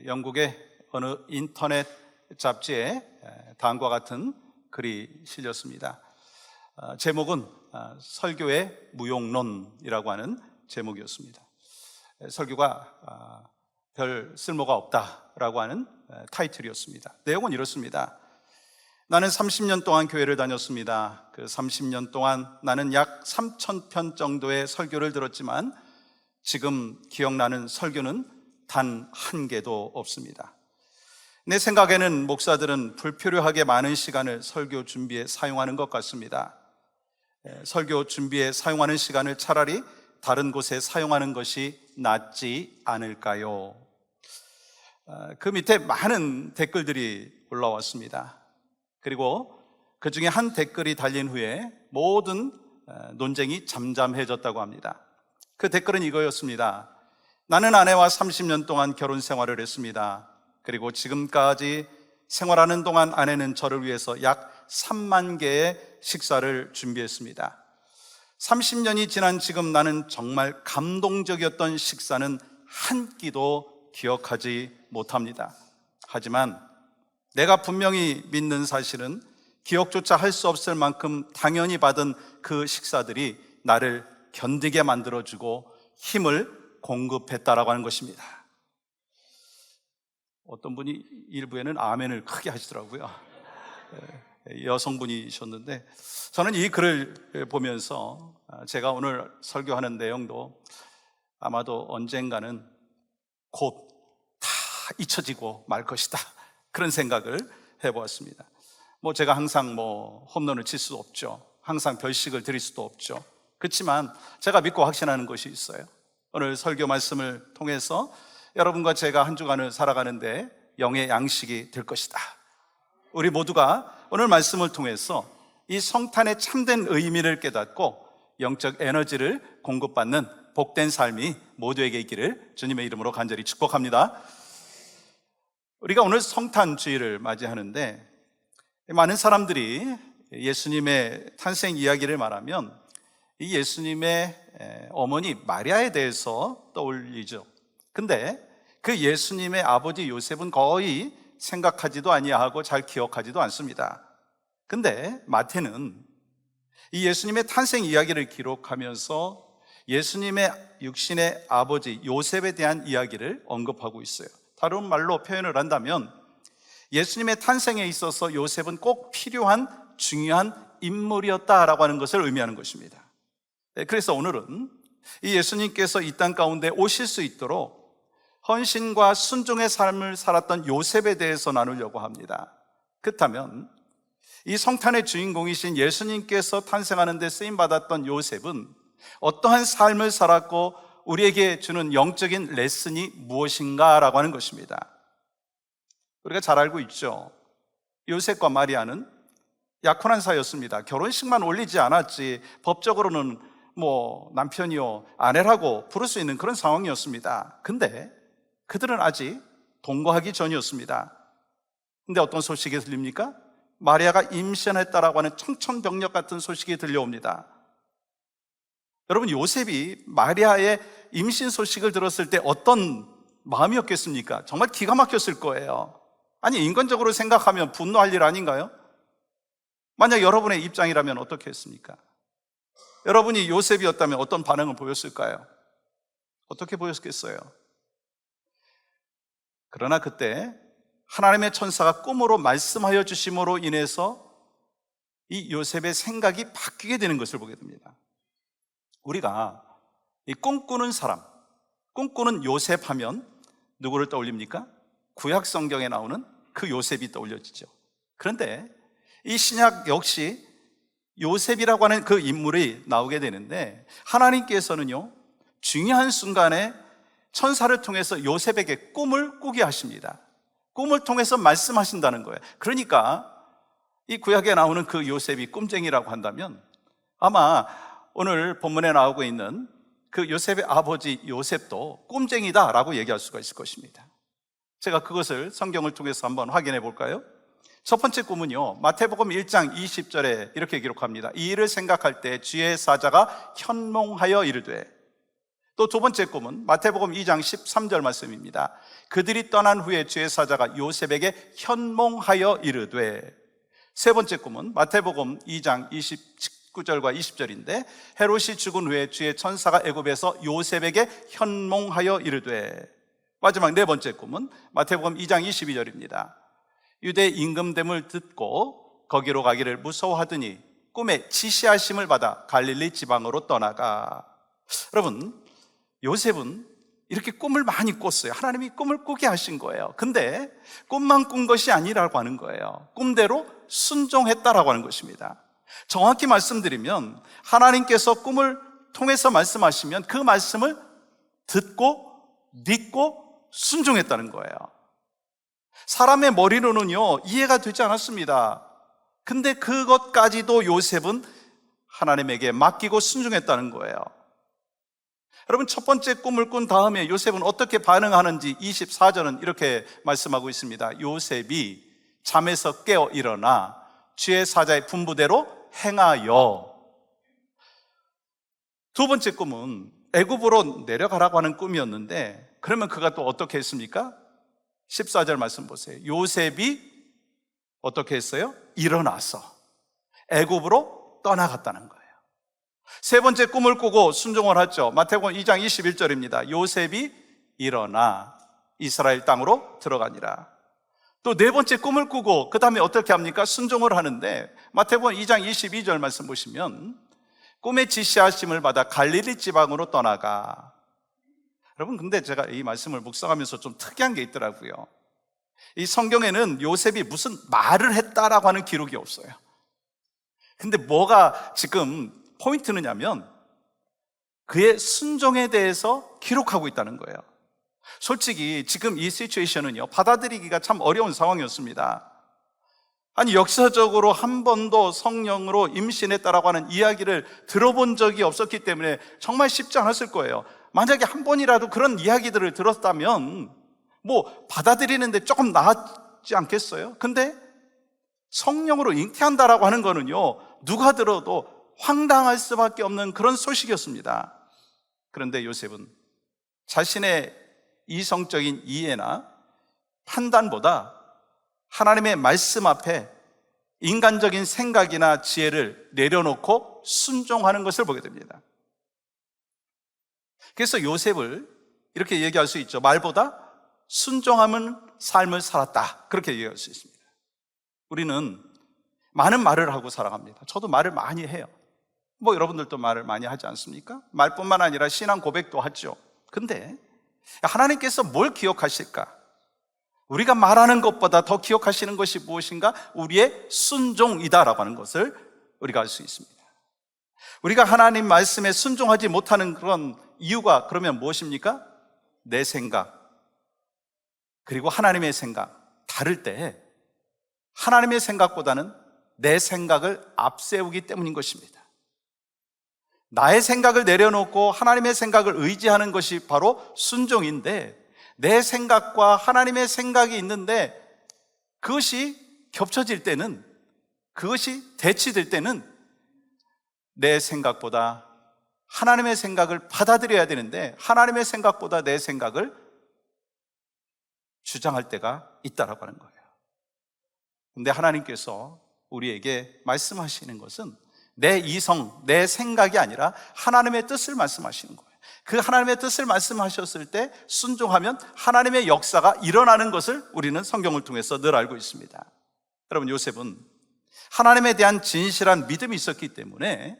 영국의 어느 인터넷 잡지에 다음과 같은 글이 실렸습니다. 제목은 설교의 무용론이라고 하는 제목이었습니다. 설교가 별 쓸모가 없다라고 하는 타이틀이었습니다. 내용은 이렇습니다. 나는 30년 동안 교회를 다녔습니다. 그 30년 동안 나는 약 3,000편 정도의 설교를 들었지만 지금 기억나는 설교는 단 한 개도 없습니다. 내 생각에는 목사들은 불필요하게 많은 시간을 설교 준비에 사용하는 것 같습니다. 설교 준비에 사용하는 시간을 차라리 다른 곳에 사용하는 것이 낫지 않을까요? 그 밑에 많은 댓글들이 올라왔습니다. 그리고 그 중에 한 댓글이 달린 후에 모든 논쟁이 잠잠해졌다고 합니다. 그 댓글은 이거였습니다. 나는 아내와 30년 동안 결혼 생활을 했습니다. 그리고 지금까지 생활하는 동안 아내는 저를 위해서 약 3만 개의 식사를 준비했습니다. 30년이 지난 지금 나는 정말 감동적이었던 식사는 한 끼도 기억하지 못합니다. 하지만 내가 분명히 믿는 사실은 기억조차 할 수 없을 만큼 당연히 받은 그 식사들이 나를 견디게 만들어주고 힘을 공급했다라고 하는 것입니다. 어떤 분이 일부에는 아멘을 크게 하시더라고요. 여성분이셨는데 저는 이 글을 보면서 제가 오늘 설교하는 내용도 아마도 언젠가는 곧 다 잊혀지고 말 것이다, 그런 생각을 해보았습니다. 제가 항상 홈런을 칠 수도 없죠. 항상 별식을 드릴 수도 없죠. 그렇지만 제가 믿고 확신하는 것이 있어요. 오늘 설교 말씀을 통해서 여러분과 제가 한 주간을 살아가는데 영의 양식이 될 것이다. 우리 모두가 오늘 말씀을 통해서 이 성탄의 참된 의미를 깨닫고 영적 에너지를 공급받는 복된 삶이 모두에게 있기를 주님의 이름으로 간절히 축복합니다. 우리가 오늘 성탄 주일을 맞이하는데 많은 사람들이 예수님의 탄생 이야기를 말하면 이 예수님의 어머니 마리아에 대해서 떠올리죠. 근데 그 예수님의 아버지 요셉은 거의 생각하지도 아니하고 잘 기억하지도 않습니다. 근데 마태는 이 예수님의 탄생 이야기를 기록하면서 예수님의 육신의 아버지 요셉에 대한 이야기를 언급하고 있어요. 다른 말로 표현을 한다면 예수님의 탄생에 있어서 요셉은 꼭 필요한 중요한 인물이었다라고 하는 것을 의미하는 것입니다. 그래서 오늘은 이 예수님께서 이 땅 가운데 오실 수 있도록 헌신과 순종의 삶을 살았던 요셉에 대해서 나누려고 합니다. 그렇다면 이 성탄의 주인공이신 예수님께서 탄생하는 데 쓰임받았던 요셉은 어떠한 삶을 살았고 우리에게 주는 영적인 레슨이 무엇인가라고 하는 것입니다. 우리가 잘 알고 있죠. 요셉과 마리아는 약혼한 사이였습니다. 결혼식만 올리지 않았지 법적으로는 남편이요 아내라고 부를 수 있는 그런 상황이었습니다. 근데 그들은 아직 동거하기 전이었습니다. 근데 어떤 소식이 들립니까? 마리아가 임신했다라고 하는 청천벽력 같은 소식이 들려옵니다. 여러분, 요셉이 마리아의 임신 소식을 들었을 때 어떤 마음이었겠습니까? 정말 기가 막혔을 거예요. 아니, 인간적으로 생각하면 분노할 일 아닌가요? 만약 여러분의 입장이라면 어떻게 했습니까? 여러분이 요셉이었다면 어떤 반응을 보였을까요? 어떻게 보였겠어요? 그러나 그때 하나님의 천사가 꿈으로 말씀하여 주심으로 인해서 이 요셉의 생각이 바뀌게 되는 것을 보게 됩니다. 우리가 이 꿈꾸는 사람, 꿈꾸는 요셉 하면 누구를 떠올립니까? 구약 성경에 나오는 그 요셉이 떠올려지죠. 그런데 이 신약 역시 요셉이라고 하는 그 인물이 나오게 되는데 하나님께서는요, 중요한 순간에 천사를 통해서 요셉에게 꿈을 꾸게 하십니다. 꿈을 통해서 말씀하신다는 거예요. 그러니까 이 구약에 나오는 그 요셉이 꿈쟁이라고 한다면 아마 오늘 본문에 나오고 있는 그 요셉의 아버지 요셉도 꿈쟁이다라고 얘기할 수가 있을 것입니다. 제가 그것을 성경을 통해서 한번 확인해 볼까요? 첫 번째 꿈은요, 마태복음 1장 20절에 이렇게 기록합니다. 이 일을 생각할 때 주의 사자가 현몽하여 이르되 또 두 번째 꿈은 마태복음 2장 13절 말씀입니다. 그들이 떠난 후에 주의 사자가 요셉에게 현몽하여 이르되. 세 번째 꿈은 마태복음 2장 19절과 20절인데 헤롯이 죽은 후에 주의 천사가 애굽에서 요셉에게 현몽하여 이르되. 마지막 네 번째 꿈은 마태복음 2장 22절입니다. 유대 임금됨을 듣고 거기로 가기를 무서워하더니 꿈에 지시하심을 받아 갈릴리 지방으로 떠나가. 여러분, 요셉은 이렇게 꿈을 많이 꿨어요. 하나님이 꿈을 꾸게 하신 거예요. 근데 꿈만 꾼 것이 아니라고 하는 거예요. 꿈대로 순종했다라고 하는 것입니다. 정확히 말씀드리면 하나님께서 꿈을 통해서 말씀하시면 그 말씀을 듣고 믿고 순종했다는 거예요. 사람의 머리로는요 이해가 되지 않았습니다. 근데 그것까지도 요셉은 하나님에게 맡기고 순종했다는 거예요. 여러분, 첫 번째 꿈을 꾼 다음에 요셉은 어떻게 반응하는지 24절은 이렇게 말씀하고 있습니다. 요셉이 잠에서 깨어 일어나 주의 사자의 분부대로 행하여. 두 번째 꿈은 애굽으로 내려가라고 하는 꿈이었는데, 그러면 그가 또 어떻게 했습니까? 14절 말씀 보세요. 요셉이 어떻게 했어요? 일어나서 애굽으로 떠나갔다는 거예요. 세 번째 꿈을 꾸고 순종을 하죠. 마태복음 2장 21절입니다. 요셉이 일어나 이스라엘 땅으로 들어가니라. 또 네 번째 꿈을 꾸고 그 다음에 어떻게 합니까? 순종을 하는데 마태복음 2장 22절 말씀 보시면 꿈의 지시하심을 받아 갈릴리 지방으로 떠나가. 여러분, 근데 제가 이 말씀을 묵상하면서 좀 특이한 게 있더라고요. 이 성경에는 요셉이 무슨 말을 했다라고 하는 기록이 없어요. 근데 뭐가 지금 포인트느냐면 그의 순종에 대해서 기록하고 있다는 거예요. 솔직히 지금 이 시츄에이션은요 받아들이기가 참 어려운 상황이었습니다. 아니, 역사적으로 한 번도 성령으로 임신했다라고 하는 이야기를 들어본 적이 없었기 때문에 정말 쉽지 않았을 거예요. 만약에 한 번이라도 그런 이야기들을 들었다면 뭐 받아들이는데 조금 나았지 않겠어요? 근데 성령으로 잉태한다라고 하는 거는요 누가 들어도 황당할 수밖에 없는 그런 소식이었습니다. 그런데 요셉은 자신의 이성적인 이해나 판단보다 하나님의 말씀 앞에 인간적인 생각이나 지혜를 내려놓고 순종하는 것을 보게 됩니다. 그래서 요셉을 이렇게 얘기할 수 있죠. 말보다 순종하는 삶을 살았다, 그렇게 얘기할 수 있습니다. 우리는 많은 말을 하고 살아갑니다. 저도 말을 많이 해요. 뭐 여러분들도 말을 많이 하지 않습니까? 말뿐만 아니라 신앙 고백도 하죠. 근데 하나님께서 뭘 기억하실까? 우리가 말하는 것보다 더 기억하시는 것이 무엇인가? 우리의 순종이다라고 하는 것을 우리가 알 수 있습니다. 우리가 하나님 말씀에 순종하지 못하는 그런 이유가 그러면 무엇입니까? 내 생각 그리고 하나님의 생각 다를 때 하나님의 생각보다는 내 생각을 앞세우기 때문인 것입니다. 나의 생각을 내려놓고 하나님의 생각을 의지하는 것이 바로 순종인데, 내 생각과 하나님의 생각이 있는데 그것이 겹쳐질 때는, 그것이 대치될 때는 내 생각보다 하나님의 생각을 받아들여야 되는데 하나님의 생각보다 내 생각을 주장할 때가 있다라고 하는 거예요. 근데 하나님께서 우리에게 말씀하시는 것은 내 이성, 내 생각이 아니라 하나님의 뜻을 말씀하시는 거예요. 그 하나님의 뜻을 말씀하셨을 때 순종하면 하나님의 역사가 일어나는 것을 우리는 성경을 통해서 늘 알고 있습니다. 여러분, 요셉은 하나님에 대한 진실한 믿음이 있었기 때문에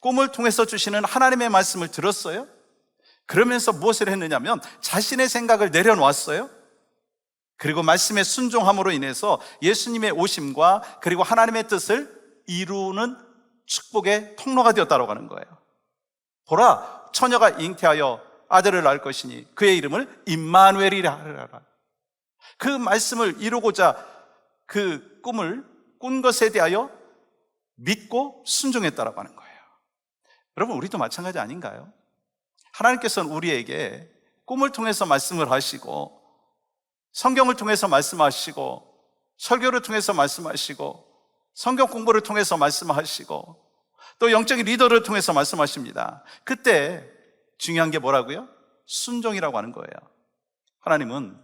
꿈을 통해서 주시는 하나님의 말씀을 들었어요. 그러면서 무엇을 했느냐면 자신의 생각을 내려놓았어요. 그리고 말씀에 순종함으로 인해서 예수님의 오심과 그리고 하나님의 뜻을 이루는 축복의 통로가 되었다고 하는 거예요. 보라, 처녀가 잉태하여 아들을 낳을 것이니 그의 이름을 임마누엘이라 하라. 그 말씀을 이루고자 그 꿈을 꾼 것에 대하여 믿고 순종했다고 하는 거예요. 여러분, 우리도 마찬가지 아닌가요? 하나님께서는 우리에게 꿈을 통해서 말씀을 하시고 성경을 통해서 말씀하시고 설교를 통해서 말씀하시고 성경 공부를 통해서 말씀하시고 또 영적인 리더를 통해서 말씀하십니다. 그때 중요한 게 뭐라고요? 순종이라고 하는 거예요. 하나님은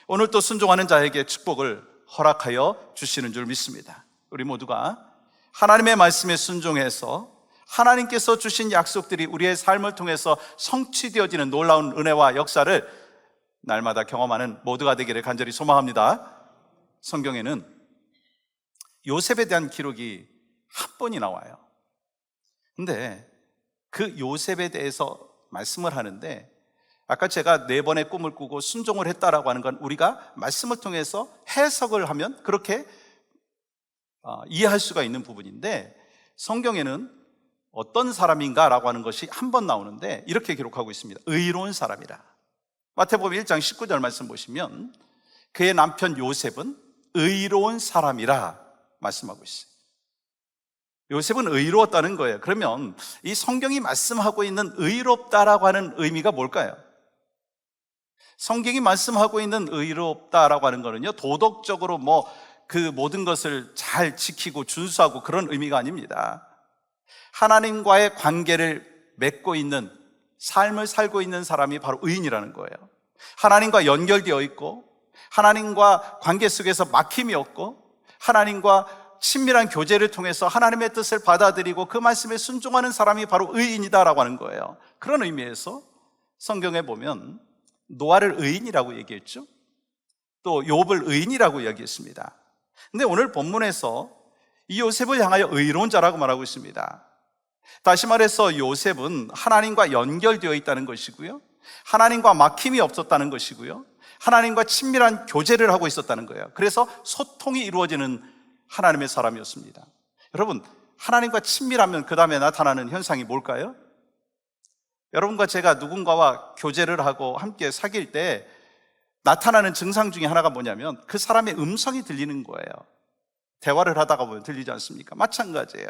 오늘 또 순종하는 자에게 축복을 허락하여 주시는 줄 믿습니다. 우리 모두가 하나님의 말씀에 순종해서 하나님께서 주신 약속들이 우리의 삶을 통해서 성취되어지는 놀라운 은혜와 역사를 날마다 경험하는 모두가 되기를 간절히 소망합니다. 성경에는 요셉에 대한 기록이 한 번이 나와요. 근데 그 요셉에 대해서 말씀을 하는데, 아까 제가 4번의 꿈을 꾸고 순종을 했다라고 하는 건 우리가 말씀을 통해서 해석을 하면 그렇게 이해할 수가 있는 부분인데, 성경에는 어떤 사람인가라고 하는 것이 한 번 나오는데 이렇게 기록하고 있습니다. 의로운 사람이라. 마태복음 1장 19절 말씀 보시면 그의 남편 요셉은 의로운 사람이라 말씀하고 있어요. 요셉은 의로웠다는 거예요. 그러면 이 성경이 말씀하고 있는 의롭다라고 하는 의미가 뭘까요? 성경이 말씀하고 있는 의롭다라고 하는 거는요, 도덕적으로 그 모든 것을 잘 지키고 준수하고 그런 의미가 아닙니다. 하나님과의 관계를 맺고 있는 삶을 살고 있는 사람이 바로 의인이라는 거예요. 하나님과 연결되어 있고 하나님과 관계 속에서 막힘이 없고 하나님과 친밀한 교제를 통해서 하나님의 뜻을 받아들이고 그 말씀에 순종하는 사람이 바로 의인이다라고 하는 거예요. 그런 의미에서 성경에 보면 노아를 의인이라고 얘기했죠. 또 욥을 의인이라고 이야기했습니다. 근데 오늘 본문에서 이 요셉을 향하여 의로운 자라고 말하고 있습니다. 다시 말해서 요셉은 하나님과 연결되어 있다는 것이고요, 하나님과 막힘이 없었다는 것이고요, 하나님과 친밀한 교제를 하고 있었다는 거예요. 그래서 소통이 이루어지는 하나님의 사람이었습니다. 여러분, 하나님과 친밀하면 그 다음에 나타나는 현상이 뭘까요? 여러분과 제가 누군가와 교제를 하고 함께 사귈 때 나타나는 증상 중에 하나가 뭐냐면 그 사람의 음성이 들리는 거예요. 대화를 하다가 보면 들리지 않습니까? 마찬가지예요.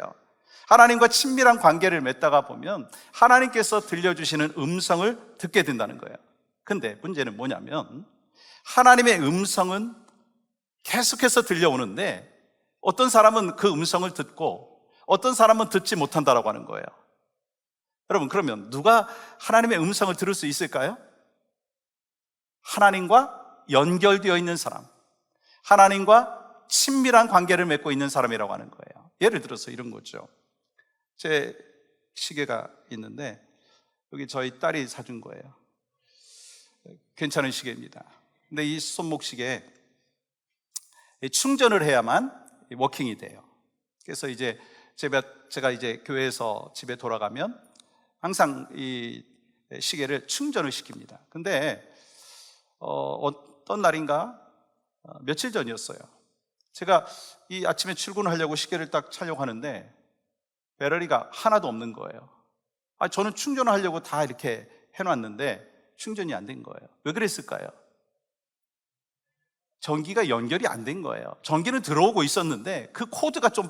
하나님과 친밀한 관계를 맺다가 보면 하나님께서 들려주시는 음성을 듣게 된다는 거예요. 근데 문제는 뭐냐면 하나님의 음성은 계속해서 들려오는데 어떤 사람은 그 음성을 듣고 어떤 사람은 듣지 못한다라고 하는 거예요. 여러분, 그러면 누가 하나님의 음성을 들을 수 있을까요? 하나님과 연결되어 있는 사람, 하나님과 친밀한 관계를 맺고 있는 사람이라고 하는 거예요. 예를 들어서 이런 거죠. 제 시계가 있는데 여기 저희 딸이 사준 거예요. 괜찮은 시계입니다. 근데 이 손목 시계에 충전을 해야만 워킹이 돼요. 그래서 이제 제가 이제 교회에서 집에 돌아가면 항상 이 시계를 충전을 시킵니다. 근데 어떤 날인가 며칠 전이었어요. 제가 이 아침에 출근하려고 시계를 딱 차려고 하는데 배터리가 하나도 없는 거예요. 저는 충전을 하려고 다 이렇게 해놨는데 충전이 안 된 거예요. 왜 그랬을까요? 전기가 연결이 안 된 거예요. 전기는 들어오고 있었는데 그 코드가 좀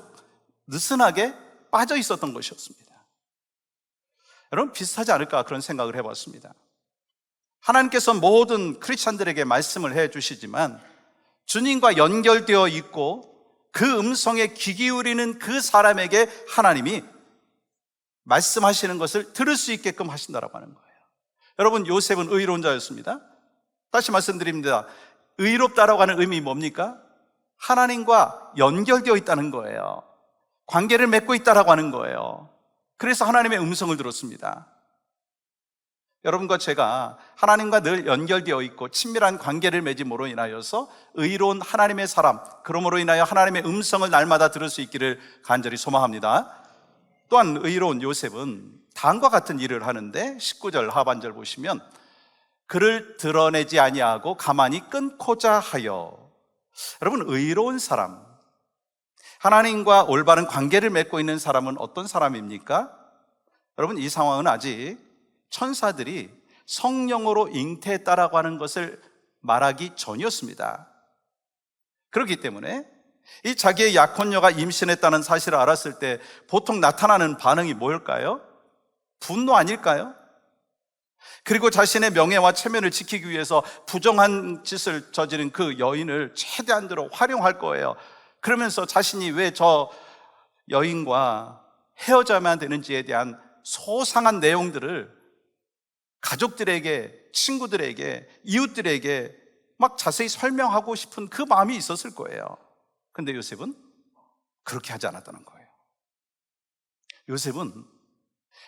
느슨하게 빠져 있었던 것이었습니다. 여러분, 비슷하지 않을까 그런 생각을 해봤습니다. 하나님께서 모든 크리스찬들에게 말씀을 해주시지만 주님과 연결되어 있고 그 음성에 귀 기울이는 그 사람에게 하나님이 말씀하시는 것을 들을 수 있게끔 하신다라고 하는 거예요. 여러분, 요셉은 의로운 자였습니다. 다시 말씀드립니다. 의롭다라고 하는 의미 뭡니까? 하나님과 연결되어 있다는 거예요. 관계를 맺고 있다라고 하는 거예요. 그래서 하나님의 음성을 들었습니다. 여러분과 제가 하나님과 늘 연결되어 있고 친밀한 관계를 맺음으로 인하여서 의로운 하나님의 사람, 그러므로 인하여 하나님의 음성을 날마다 들을 수 있기를 간절히 소망합니다. 또한 의로운 요셉은 다음과 같은 일을 하는데 19절 하반절 보시면 그를 드러내지 아니하고 가만히 끊고자 하여. 여러분, 의로운 사람, 하나님과 올바른 관계를 맺고 있는 사람은 어떤 사람입니까? 여러분, 이 상황은 아직 천사들이 성령으로 잉태했다라고 하는 것을 말하기 전이었습니다. 그렇기 때문에 이 자기의 약혼녀가 임신했다는 사실을 알았을 때 보통 나타나는 반응이 뭘까요? 분노 아닐까요? 그리고 자신의 명예와 체면을 지키기 위해서 부정한 짓을 저지른 그 여인을 최대한대로 활용할 거예요. 그러면서 자신이 왜 저 여인과 헤어져야만 되는지에 대한 소상한 내용들을 가족들에게, 친구들에게, 이웃들에게 막 자세히 설명하고 싶은 그 마음이 있었을 거예요. 근데 요셉은 그렇게 하지 않았다는 거예요. 요셉은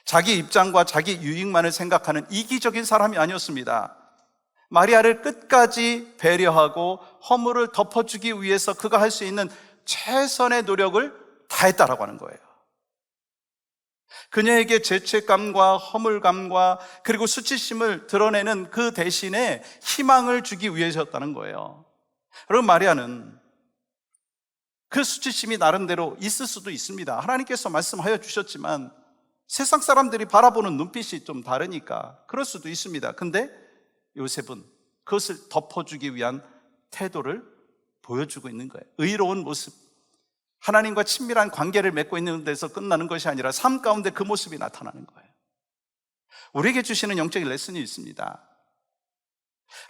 자기 입장과 자기 유익만을 생각하는 이기적인 사람이 아니었습니다. 마리아를 끝까지 배려하고 허물을 덮어주기 위해서 그가 할 수 있는 최선의 노력을 다했다라고 하는 거예요. 그녀에게 죄책감과 허물감과 그리고 수치심을 드러내는 그 대신에 희망을 주기 위해서였다는 거예요. 여러분, 마리아는 그 수치심이 나름대로 있을 수도 있습니다. 하나님께서 말씀하여 주셨지만 세상 사람들이 바라보는 눈빛이 좀 다르니까 그럴 수도 있습니다. 근데 요셉은 그것을 덮어주기 위한 태도를 보여주고 있는 거예요. 의로운 모습, 하나님과 친밀한 관계를 맺고 있는 데서 끝나는 것이 아니라 삶 가운데 그 모습이 나타나는 거예요. 우리에게 주시는 영적인 레슨이 있습니다.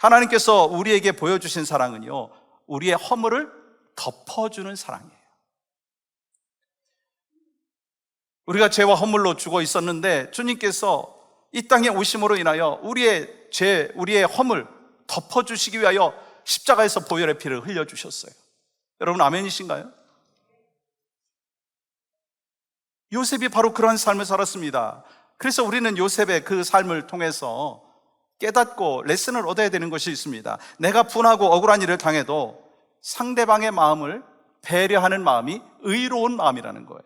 하나님께서 우리에게 보여주신 사랑은요, 우리의 허물을 덮어주는 사랑이에요. 우리가 죄와 허물로 죽어 있었는데 주님께서 이 땅에 오심으로 인하여 우리의 죄, 우리의 허물 덮어주시기 위하여 십자가에서 보혈의 피를 흘려주셨어요. 여러분, 아멘이신가요? 요셉이 바로 그러한 삶을 살았습니다. 그래서 우리는 요셉의 그 삶을 통해서 깨닫고 레슨을 얻어야 되는 것이 있습니다. 내가 분하고 억울한 일을 당해도 상대방의 마음을 배려하는 마음이 의로운 마음이라는 거예요.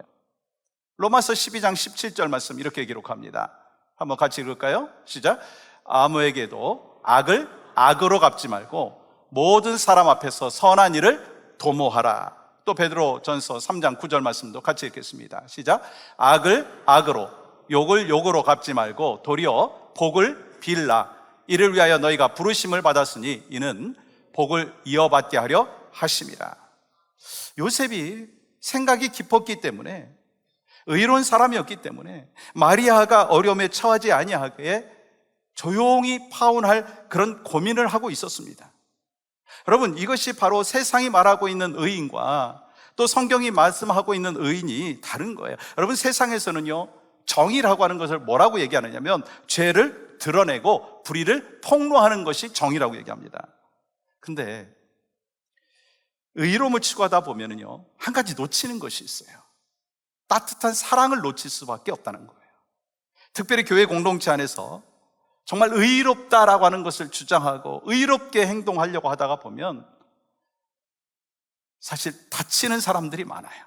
로마서 12장 17절 말씀 이렇게 기록합니다. 한번 같이 읽을까요? 시작. 아무에게도 악을 악으로 갚지 말고 모든 사람 앞에서 선한 일을 도모하라. 또 베드로 전서 3장 9절 말씀도 같이 읽겠습니다. 시작. 악을 악으로, 욕을 욕으로 갚지 말고 도리어 복을 빌라. 이를 위하여 너희가 부르심을 받았으니 이는 복을 이어받게 하려 하심이라. 요셉이 생각이 깊었기 때문에, 의로운 사람이었기 때문에 마리아가 어려움에 처하지 아니하게 조용히 파혼할 그런 고민을 하고 있었습니다. 여러분, 이것이 바로 세상이 말하고 있는 의인과 또 성경이 말씀하고 있는 의인이 다른 거예요. 여러분, 세상에서는요, 정의라고 하는 것을 뭐라고 얘기하느냐면 죄를 드러내고 불의를 폭로하는 것이 정의라고 얘기합니다. 근데 의로움을 추구하다 보면은요, 한 가지 놓치는 것이 있어요. 따뜻한 사랑을 놓칠 수밖에 없다는 거예요. 특별히 교회 공동체 안에서 정말 의롭다라고 하는 것을 주장하고 의롭게 행동하려고 하다가 보면 사실 다치는 사람들이 많아요.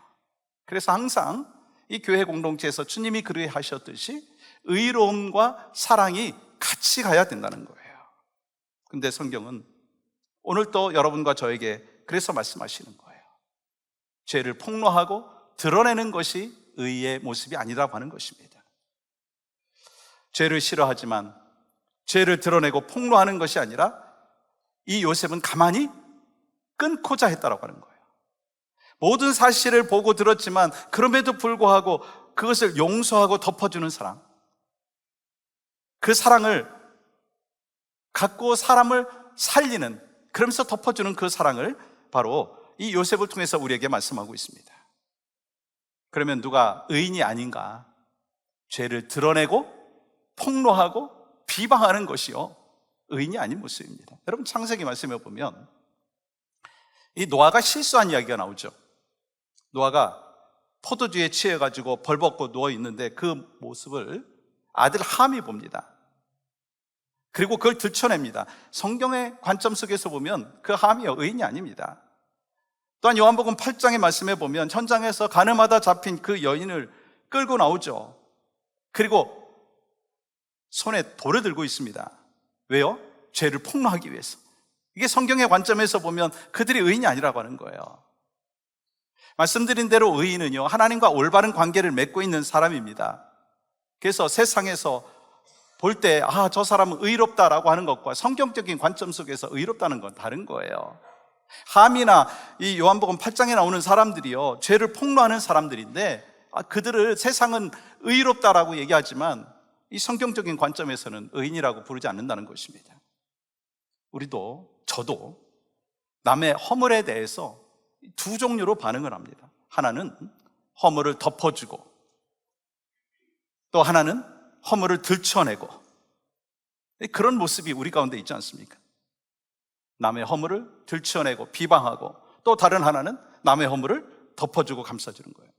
그래서 항상 이 교회 공동체에서 주님이 그렇게 하셨듯이 의로움과 사랑이 같이 가야 된다는 거예요. 근데 성경은 오늘 또 여러분과 저에게 그래서 말씀하시는 거예요. 죄를 폭로하고 드러내는 것이 의의 모습이 아니라고 하는 것입니다. 죄를 싫어하지만 죄를 드러내고 폭로하는 것이 아니라 이 요셉은 가만히 끊고자 했다라고 하는 거예요. 모든 사실을 보고 들었지만 그럼에도 불구하고 그것을 용서하고 덮어주는 사랑, 그 사랑을 갖고 사람을 살리는, 그러면서 덮어주는 그 사랑을 바로 이 요셉을 통해서 우리에게 말씀하고 있습니다. 그러면 누가 의인이 아닌가? 죄를 드러내고 폭로하고 비방하는 것이요, 의인이 아닌 모습입니다. 여러분, 창세기 말씀에 보면 이 노아가 실수한 이야기가 나오죠. 노아가 포도주에 취해가지고 벌벗고 누워있는데 그 모습을 아들 함이 봅니다. 그리고 그걸 들춰냅니다. 성경의 관점 속에서 보면 그 함이요, 의인이 아닙니다. 또한 요한복음 8장의 말씀에 보면 현장에서 가늠하다 잡힌 그 여인을 끌고 나오죠. 그리고 손에 돌을 들고 있습니다. 왜요? 죄를 폭로하기 위해서. 이게 성경의 관점에서 보면 그들이 의인이 아니라고 하는 거예요. 말씀드린 대로 의인은요, 하나님과 올바른 관계를 맺고 있는 사람입니다. 그래서 세상에서 볼 때 저 사람은 의롭다라고 하는 것과 성경적인 관점 속에서 의롭다는 건 다른 거예요. 함이나 이 요한복음 8장에 나오는 사람들이요, 죄를 폭로하는 사람들인데 그들을 세상은 의롭다라고 얘기하지만 이 성경적인 관점에서는 의인이라고 부르지 않는다는 것입니다. 우리도, 저도 남의 허물에 대해서 두 종류로 반응을 합니다. 하나는 허물을 덮어주고 또 하나는 허물을 들춰내고 그런 모습이 우리 가운데 있지 않습니까? 남의 허물을 들춰내고 비방하고, 또 다른 하나는 남의 허물을 덮어주고 감싸주는 거예요.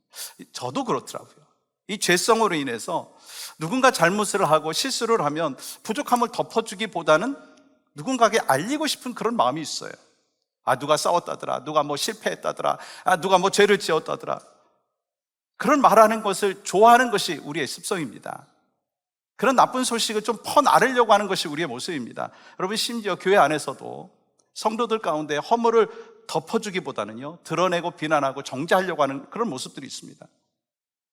저도 그렇더라고요. 이 죄성으로 인해서 누군가 잘못을 하고 실수를 하면 부족함을 덮어주기보다는 누군가에게 알리고 싶은 그런 마음이 있어요. 누가 싸웠다더라, 누가 뭐 실패했다더라, 누가 뭐 죄를 지었다더라. 그런 말하는 것을 좋아하는 것이 우리의 습성입니다. 그런 나쁜 소식을 좀 퍼나르려고 하는 것이 우리의 모습입니다. 여러분, 심지어 교회 안에서도 성도들 가운데 허물을 덮어주기보다는요, 드러내고 비난하고 정죄하려고 하는 그런 모습들이 있습니다.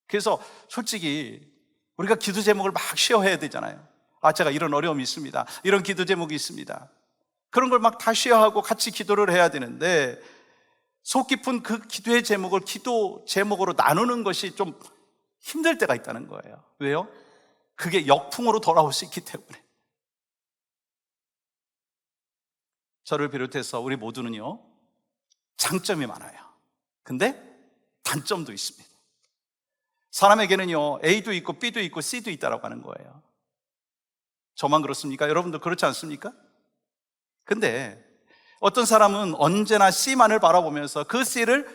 그래서 솔직히 우리가 기도 제목을 막 쉐어해야 되잖아요. 제가 이런 어려움이 있습니다, 이런 기도 제목이 있습니다. 그런 걸 막 다 쉐어하고 같이 기도를 해야 되는데, 속 깊은 그 기도의 제목을 기도 제목으로 나누는 것이 좀 힘들 때가 있다는 거예요. 왜요? 그게 역풍으로 돌아올 수 있기 때문에. 저를 비롯해서 우리 모두는요, 장점이 많아요. 근데 단점도 있습니다. 사람에게는요, A도 있고 B도 있고 C도 있다라고 하는 거예요. 저만 그렇습니까? 여러분도 그렇지 않습니까? 근데 어떤 사람은 언제나 C만을 바라보면서 그 C를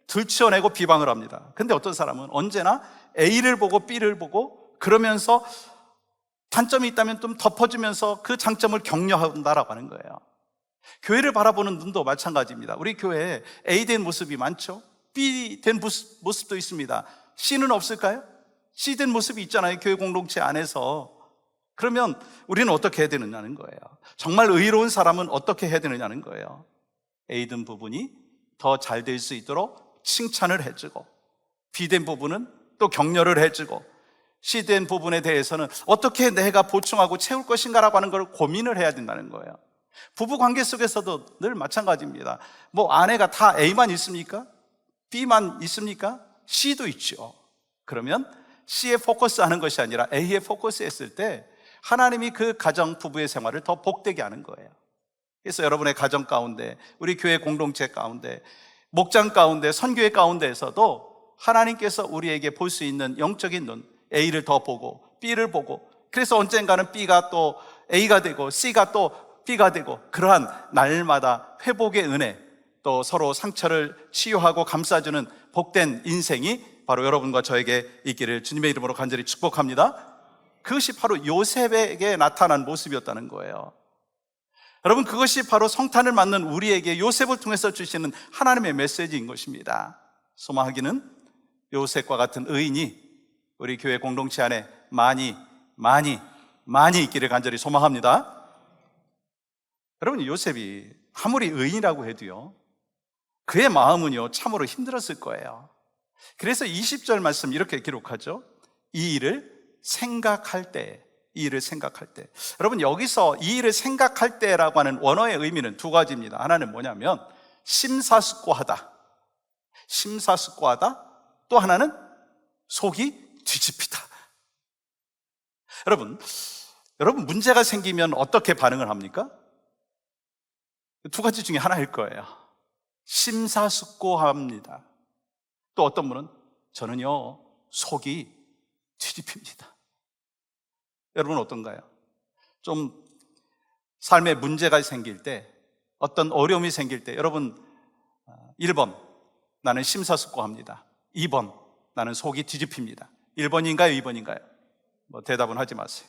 들춰내고 비방을 합니다. 근데 어떤 사람은 언제나 A를 보고 B를 보고, 그러면서 단점이 있다면 좀 덮어주면서 그 장점을 격려한다라고 하는 거예요. 교회를 바라보는 눈도 마찬가지입니다. 우리 교회에 A 된 모습이 많죠? B 된 모습도 있습니다. C는 없을까요? C 된 모습이 있잖아요, 교회 공동체 안에서. 그러면 우리는 어떻게 해야 되느냐는 거예요. 정말 의로운 사람은 어떻게 해야 되느냐는 거예요. A 된 부분이 더 잘 될 수 있도록 칭찬을 해주고, B 된 부분은 또 격려를 해주고, C 된 부분에 대해서는 어떻게 내가 보충하고 채울 것인가라고 하는 걸 고민을 해야 된다는 거예요. 부부 관계 속에서도 늘 마찬가지입니다. 뭐 아내가 다 A만 있습니까? B만 있습니까? C도 있죠. 그러면 C에 포커스하는 것이 아니라 A에 포커스했을 때 하나님이 그 가정 부부의 생활을 더 복되게 하는 거예요. 그래서 여러분의 가정 가운데, 우리 교회 공동체 가운데, 목장 가운데, 선교회 가운데에서도 하나님께서 우리에게 볼 수 있는 영적인 눈, A를 더 보고 B를 보고, 그래서 언젠가는 B가 또 A가 되고 C가 또 B가 되고, 그러한 날마다 회복의 은혜, 또 서로 상처를 치유하고 감싸주는 복된 인생이 바로 여러분과 저에게 있기를 주님의 이름으로 간절히 축복합니다. 그것이 바로 요셉에게 나타난 모습이었다는 거예요. 여러분, 그것이 바로 성탄을 맞는 우리에게 요셉을 통해서 주시는 하나님의 메시지인 것입니다. 소망하기는 요셉과 같은 의인이 우리 교회 공동체 안에 많이 있기를 간절히 소망합니다. 여러분, 요셉이 아무리 의인이라고 해도요, 그의 마음은요 참으로 힘들었을 거예요. 그래서 20절 말씀 이렇게 기록하죠. 이 일을 생각할 때. 여러분, 여기서 이 일을 생각할 때라고 하는 원어의 의미는 두 가지입니다. 하나는 뭐냐면 심사숙고하다, 또 하나는 속이 뒤집히다. 여러분 문제가 생기면 어떻게 반응을 합니까? 두 가지 중에 하나일 거예요. 심사숙고합니다. 또 어떤 분은 저는요 속이 뒤집힙니다. 여러분은 어떤가요? 좀 삶에 문제가 생길 때, 어떤 어려움이 생길 때, 여러분 1번 나는 심사숙고합니다. 2번 나는 속이 뒤집힙니다. 1번인가요? 2번인가요? 뭐 대답은 하지 마세요.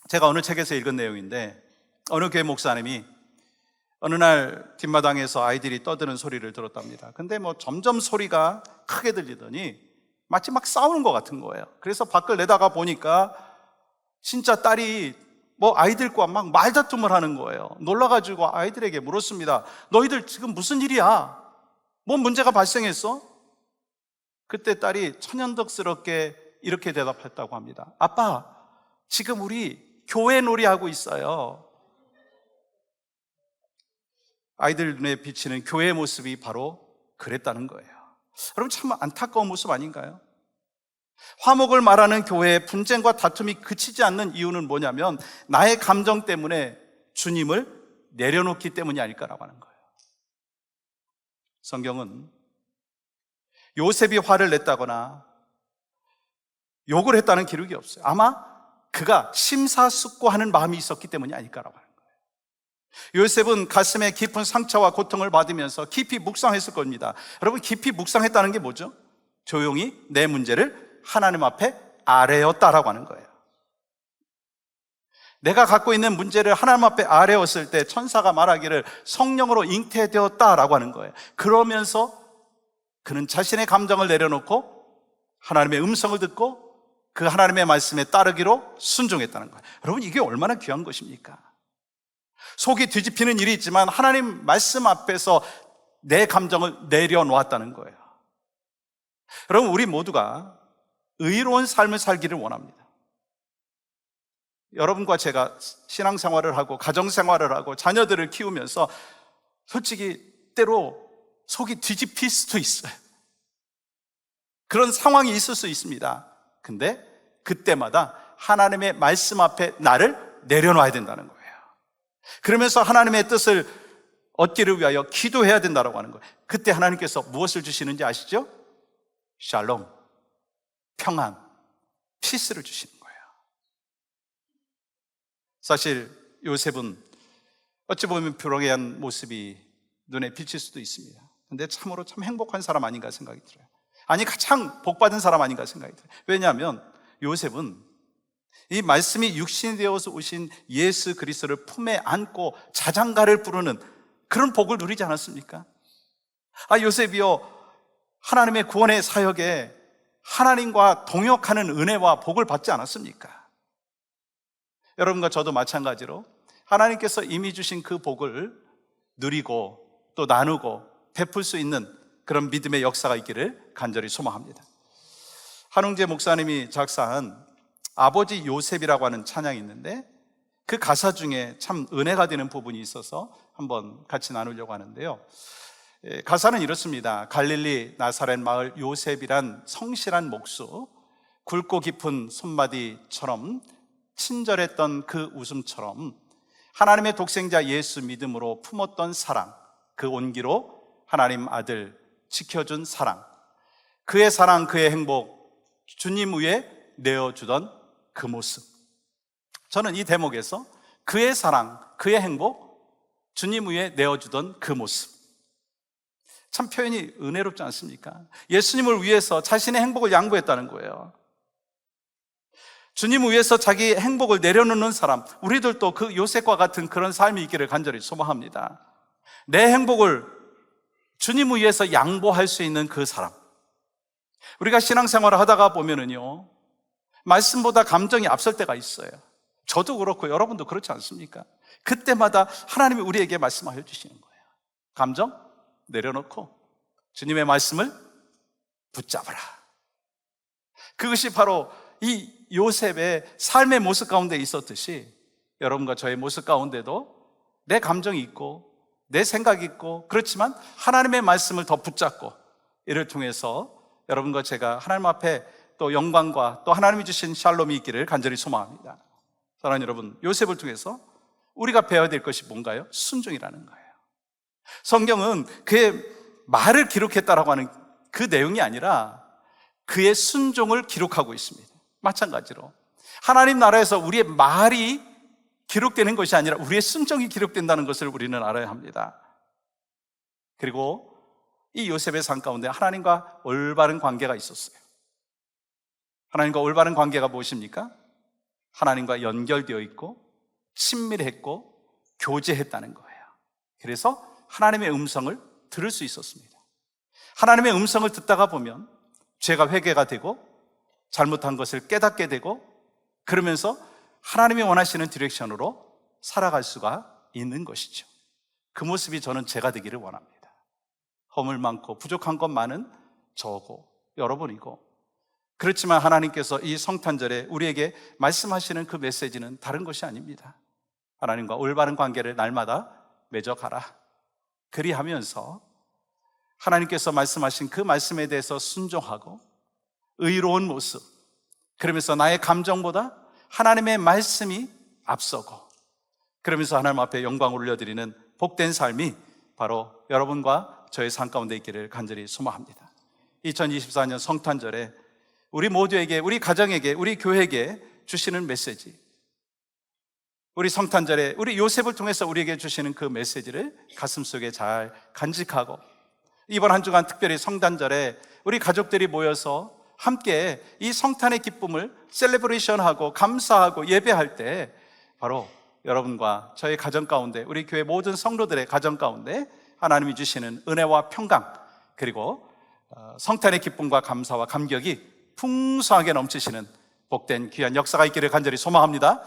제가 어느 책에서 읽은 내용인데, 어느 교회 목사님이 어느 날 뒷마당에서 아이들이 떠드는 소리를 들었답니다. 근데 뭐 점점 소리가 크게 들리더니 마치 막 싸우는 것 같은 거예요. 그래서 밖을 내다가 보니까 진짜 딸이 뭐 아이들과 막 말다툼을 하는 거예요. 놀라가지고 아이들에게 물었습니다. 너희들 지금 무슨 일이야? 뭔 문제가 발생했어? 그때 딸이 천연덕스럽게 이렇게 대답했다고 합니다. 아빠, 지금 우리 교회 놀이하고 있어요. 아이들 눈에 비치는 교회의 모습이 바로 그랬다는 거예요. 여러분, 참 안타까운 모습 아닌가요? 화목을 말하는 교회의 분쟁과 다툼이 그치지 않는 이유는 뭐냐면 나의 감정 때문에 주님을 내려놓기 때문이 아닐까라고 하는 거예요. 성경은 요셉이 화를 냈다거나 욕을 했다는 기록이 없어요. 아마 그가 심사숙고하는 마음이 있었기 때문이 아닐까라고 하는 거예요. 요셉은 가슴에 깊은 상처와 고통을 받으면서 깊이 묵상했을 겁니다. 여러분, 깊이 묵상했다는 게 뭐죠? 조용히 내 문제를 하나님 앞에 아뢰었다라고 하는 거예요. 내가 갖고 있는 문제를 하나님 앞에 아뢰었을 때 천사가 말하기를 성령으로 잉태되었다라고 하는 거예요. 그러면서 그는 자신의 감정을 내려놓고 하나님의 음성을 듣고 그 하나님의 말씀에 따르기로 순종했다는 거예요. 여러분, 이게 얼마나 귀한 것입니까? 속이 뒤집히는 일이 있지만 하나님 말씀 앞에서 내 감정을 내려놓았다는 거예요. 여러분, 우리 모두가 의로운 삶을 살기를 원합니다. 여러분과 제가 신앙생활을 하고 가정생활을 하고 자녀들을 키우면서 솔직히 때로 속이 뒤집힐 수도 있어요. 그런 상황이 있을 수 있습니다. 근데 그때마다 하나님의 말씀 앞에 나를 내려놔야 된다는 거예요. 그러면서 하나님의 뜻을 얻기를 위하여 기도해야 된다고 하는 거예요. 그때 하나님께서 무엇을 주시는지 아시죠? 샬롬, 평안, 피스를 주시는 거예요. 사실 요셉은 어찌 보면 불행한 모습이 눈에 비칠 수도 있습니다. 근데 참으로 참 행복한 사람 아닌가 생각이 들어요. 아니, 가장 복받은 사람 아닌가 생각이 들어요. 왜냐하면 요셉은 이 말씀이 육신이 되어서 오신 예수 그리스도를 품에 안고 자장가를 부르는 그런 복을 누리지 않았습니까? 아, 요셉이요, 하나님의 구원의 사역에 하나님과 동역하는 은혜와 복을 받지 않았습니까? 여러분과 저도 마찬가지로 하나님께서 이미 주신 그 복을 누리고 또 나누고 베풀 수 있는 그런 믿음의 역사가 있기를 간절히 소망합니다. 한웅재 목사님이 작사한 아버지 요셉이라고 하는 찬양이 있는데 그 가사 중에 참 은혜가 되는 부분이 있어서 한번 같이 나누려고 하는데요. 가사는 이렇습니다. 갈릴리 나사렛 마을 요셉이란 성실한 목수, 굵고 깊은 손마디처럼 친절했던 그 웃음처럼 하나님의 독생자 예수 믿음으로 품었던 사랑, 그 온기로 하나님 아들 지켜준 사랑, 그의 사랑, 그의 행복, 주님 위에 내어주던 그 모습. 저는 이 대목에서 그의 사랑, 그의 행복, 주님 위에 내어주던 그 모습, 참 표현이 은혜롭지 않습니까? 예수님을 위해서 자신의 행복을 양보했다는 거예요. 주님 위해서 자기 행복을 내려놓는 사람, 우리들도 그 요셉과 같은 그런 삶이 있기를 간절히 소망합니다. 내 행복을 주님 위해서 양보할 수 있는 그 사람. 우리가 신앙생활을 하다가 보면은요, 말씀보다 감정이 앞설 때가 있어요. 저도 그렇고 여러분도 그렇지 않습니까? 그때마다 하나님이 우리에게 말씀을 해주시는 거예요. 감정 내려놓고 주님의 말씀을 붙잡으라. 그것이 바로 이 요셉의 삶의 모습 가운데 있었듯이 여러분과 저의 모습 가운데도 내 감정이 있고 내 생각이 있고, 그렇지만 하나님의 말씀을 더 붙잡고 이를 통해서 여러분과 제가 하나님 앞에 또 영광과 또 하나님이 주신 샬롬이 있기를 간절히 소망합니다. 사랑하는 여러분, 요셉을 통해서 우리가 배워야 될 것이 뭔가요? 순종이라는 거예요. 성경은 그의 말을 기록했다라고 하는 그 내용이 아니라 그의 순종을 기록하고 있습니다. 마찬가지로 하나님 나라에서 우리의 말이 기록되는 것이 아니라 우리의 순종이 기록된다는 것을 우리는 알아야 합니다. 그리고 이 요셉의 삶 가운데 하나님과 올바른 관계가 있었어요. 하나님과 올바른 관계가 무엇입니까? 하나님과 연결되어 있고 친밀했고 교제했다는 거예요. 그래서 하나님의 음성을 들을 수 있었습니다. 하나님의 음성을 듣다가 보면 죄가 회개가 되고 잘못한 것을 깨닫게 되고, 그러면서 하나님이 원하시는 디렉션으로 살아갈 수가 있는 것이죠. 그 모습이 저는 제가 되기를 원합니다. 허물 많고 부족한 것 많은 저고 여러분이고, 그렇지만 하나님께서 이 성탄절에 우리에게 말씀하시는 그 메시지는 다른 것이 아닙니다. 하나님과 올바른 관계를 날마다 맺어가라. 그리하면서 하나님께서 말씀하신 그 말씀에 대해서 순종하고 의로운 모습, 그러면서 나의 감정보다 하나님의 말씀이 앞서고, 그러면서 하나님 앞에 영광을 올려드리는 복된 삶이 바로 여러분과 저의 삶 가운데 있기를 간절히 소망합니다. 2024년 성탄절에 우리 모두에게, 우리 가정에게, 우리 교회에게 주시는 메시지, 우리 성탄절에 우리 요셉을 통해서 우리에게 주시는 그 메시지를 가슴속에 잘 간직하고, 이번 한 주간 특별히 성탄절에 우리 가족들이 모여서 함께 이 성탄의 기쁨을 셀레브레이션하고 감사하고 예배할 때 바로 여러분과 저의 가정 가운데, 우리 교회 모든 성도들의 가정 가운데 하나님이 주시는 은혜와 평강, 그리고 성탄의 기쁨과 감사와 감격이 풍성하게 넘치시는 복된 귀한 역사가 있기를 간절히 소망합니다.